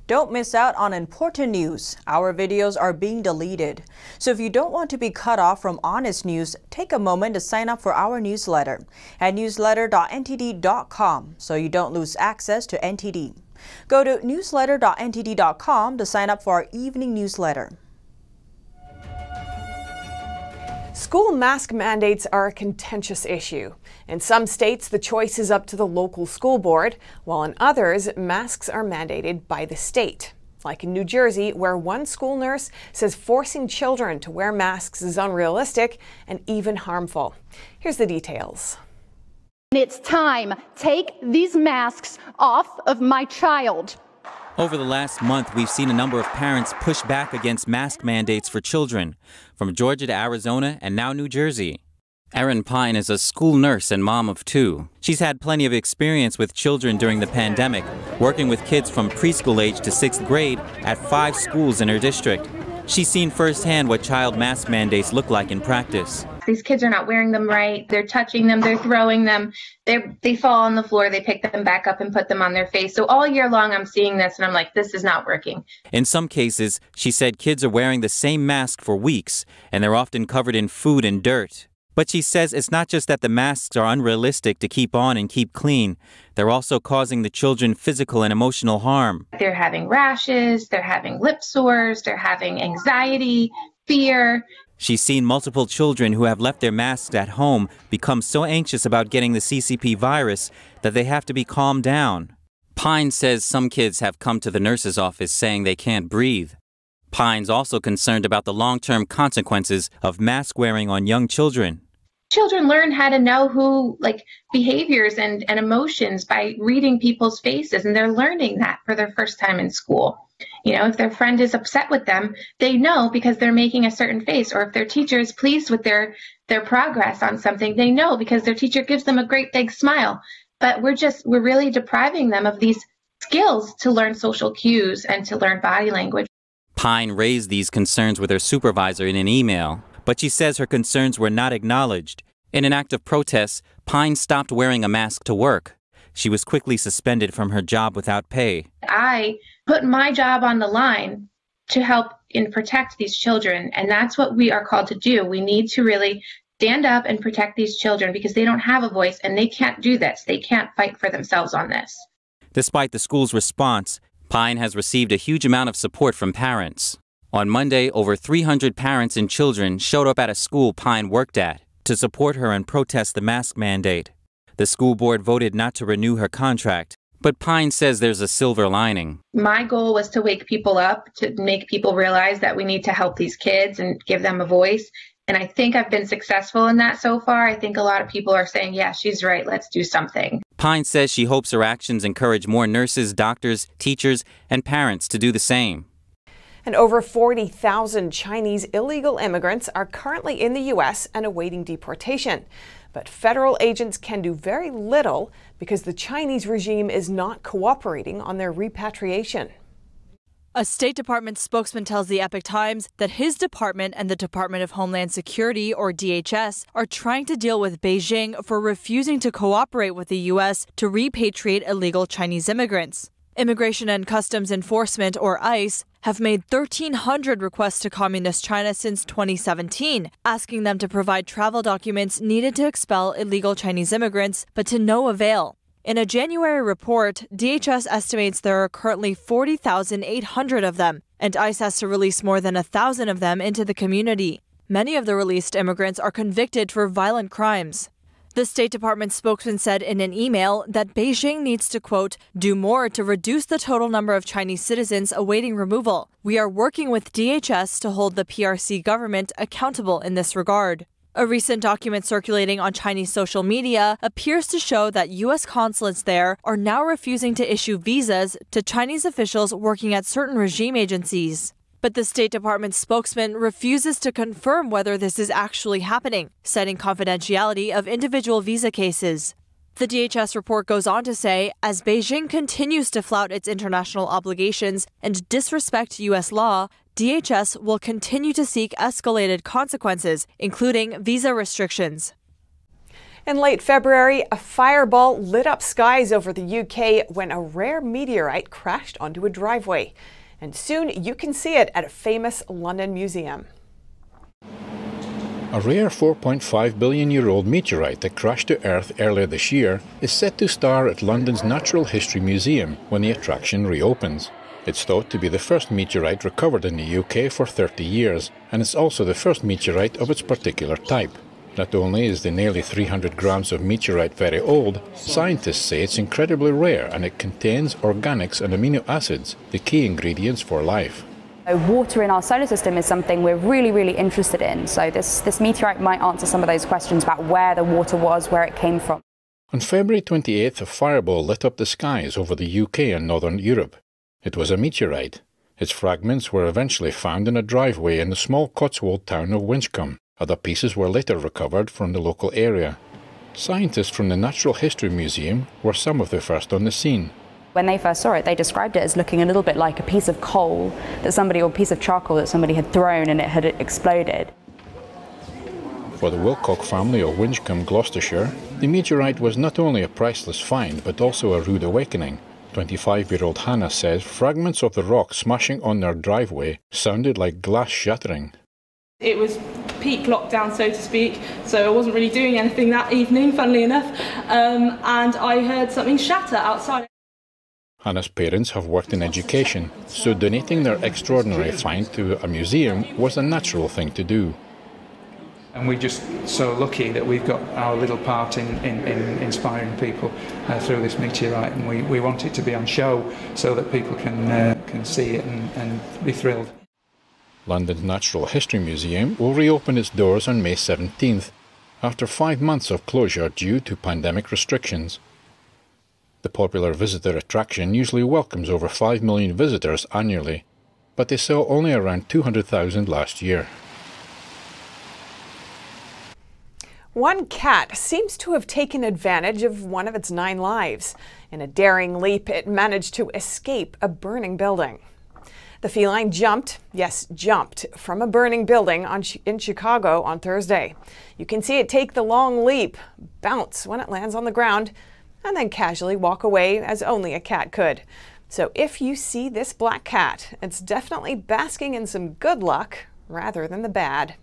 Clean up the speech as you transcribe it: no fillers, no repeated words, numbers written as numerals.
Don't miss out on important news. Our videos are being deleted. So if you don't want to be cut off from honest news, take a moment to sign up for our newsletter at newsletter.ntd.com so you don't lose access to NTD. Go to newsletter.ntd.com to sign up for our evening newsletter. School mask mandates are a contentious issue. In some states, the choice is up to the local school board, while in others, masks are mandated by the state. Like in New Jersey, where one school nurse says forcing children to wear masks is unrealistic and even harmful. Here's the details. It's time. Take these masks off of my child. Over the last month, we've seen a number of parents push back against mask mandates for children, from Georgia to Arizona and now New Jersey. Erin Pine is a school nurse and mom of 2. She's had plenty of experience with children during the pandemic, working with kids from preschool age to 6th grade at 5 schools in her district. She's seen firsthand what child mask mandates look like in practice. These kids are not wearing them right. They're touching them. They're throwing them. They fall on the floor. They pick them back up and put them on their face. So all year long, I'm seeing this and I'm like, this is not working. In some cases, she said kids are wearing the same mask for weeks and they're often covered in food and dirt. But she says it's not just that the masks are unrealistic to keep on and keep clean. They're also causing the children physical and emotional harm. They're having rashes. They're having lip sores. They're having anxiety, fear. She's seen multiple children who have left their masks at home become so anxious about getting the CCP virus that they have to be calmed down. Pine says some kids have come to the nurse's office saying they can't breathe. Pine's also concerned about the long-term consequences of mask wearing on young children. Children learn how to know behaviors and emotions by reading people's faces, and they're learning that for their first time in school. You know, if their friend is upset with them, they know because they're making a certain face, or if their teacher is pleased with their progress on something, they know because their teacher gives them a great big smile. But we're really depriving them of these skills to learn social cues and to learn body language. Pine raised these concerns with her supervisor in an email, but she says her concerns were not acknowledged. In an act of protest, Pine stopped wearing a mask to work. She was quickly suspended from her job without pay. I put my job on the line to help and protect these children, and that's what we are called to do. We need to really stand up and protect these children because they don't have a voice and they can't do this. They can't fight for themselves on this. Despite the school's response, Pine has received a huge amount of support from parents. On Monday, over 300 parents and children showed up at a school Pine worked at to support her and protest the mask mandate. The school board voted not to renew her contract, but Pine says there's a silver lining. My goal was to wake people up, to make people realize that we need to help these kids and give them a voice. And I think I've been successful in that so far. I think a lot of people are saying, yeah, she's right, let's do something. Pine says she hopes her actions encourage more nurses, doctors, teachers, and parents to do the same. And over 40,000 Chinese illegal immigrants are currently in the U.S. and awaiting deportation. But federal agents can do very little because the Chinese regime is not cooperating on their repatriation. A State Department spokesman tells the Epoch Times that his department and the Department of Homeland Security, or DHS, are trying to deal with Beijing for refusing to cooperate with the U.S. to repatriate illegal Chinese immigrants. Immigration and Customs Enforcement, or ICE, have made 1,300 requests to Communist China since 2017, asking them to provide travel documents needed to expel illegal Chinese immigrants, but to no avail. In a January report, DHS estimates there are currently 40,800 of them, and ICE has to release more than 1,000 of them into the community. Many of the released immigrants are convicted for violent crimes. The State Department spokesman said in an email that Beijing needs to, quote, do more to reduce the total number of Chinese citizens awaiting removal. We are working with DHS to hold the PRC government accountable in this regard. A recent document circulating on Chinese social media appears to show that U.S. consulates there are now refusing to issue visas to Chinese officials working at certain regime agencies. But the State Department spokesman refuses to confirm whether this is actually happening, citing confidentiality of individual visa cases. The DHS report goes on to say, as Beijing continues to flout its international obligations and disrespect U.S. law, DHS will continue to seek escalated consequences, including visa restrictions. In late February, a fireball lit up skies over the UK when a rare meteorite crashed onto a driveway. And soon you can see it at a famous London museum. A rare 4.5 billion-year-old meteorite that crashed to Earth earlier this year is set to star at London's Natural History Museum when the attraction reopens. It's thought to be the first meteorite recovered in the UK for 30 years, and it's also the first meteorite of its particular type. Not only is the nearly 300 grams of meteorite very old, scientists say it's incredibly rare and it contains organics and amino acids, the key ingredients for life. Water in our solar system is something we're really interested in, so this meteorite might answer some of those questions about where the water was, where it came from. On February 28th, a fireball lit up the skies over the UK and northern Europe. It was a meteorite. Its fragments were eventually found in a driveway in the small Cotswold town of Winchcombe. Other pieces were later recovered from the local area. Scientists from the Natural History Museum were some of the first on the scene. When they first saw it, they described it as looking a little bit like a piece of coal that somebody, or a piece of charcoal that somebody had thrown and it had exploded. For the Wilcock family of Winchcombe, Gloucestershire, the meteorite was not only a priceless find but also a rude awakening. 25-year-old Hannah says fragments of the rock smashing on their driveway sounded like glass shattering. It was peak lockdown, so to speak, so I wasn't really doing anything that evening, funnily enough, and I heard something shatter outside. Hannah's parents have worked in education, so donating their extraordinary find to a museum was a natural thing to do. And we're just so lucky that we've got our little part in inspiring people through this meteorite, and we want it to be on show so that people can see it and be thrilled. London's Natural History Museum will reopen its doors on May 17th, after 5 months of closure due to pandemic restrictions. The popular visitor attraction usually welcomes over 5 million visitors annually, but they saw only around 200,000 last year. One cat seems to have taken advantage of one of its 9 lives. In a daring leap, it managed to escape a burning building. The feline jumped, yes, jumped, from a burning building in Chicago on Thursday. You can see it take the long leap, bounce when it lands on the ground, and then casually walk away as only a cat could. So if you see this black cat, it's definitely basking in some good luck rather than the bad.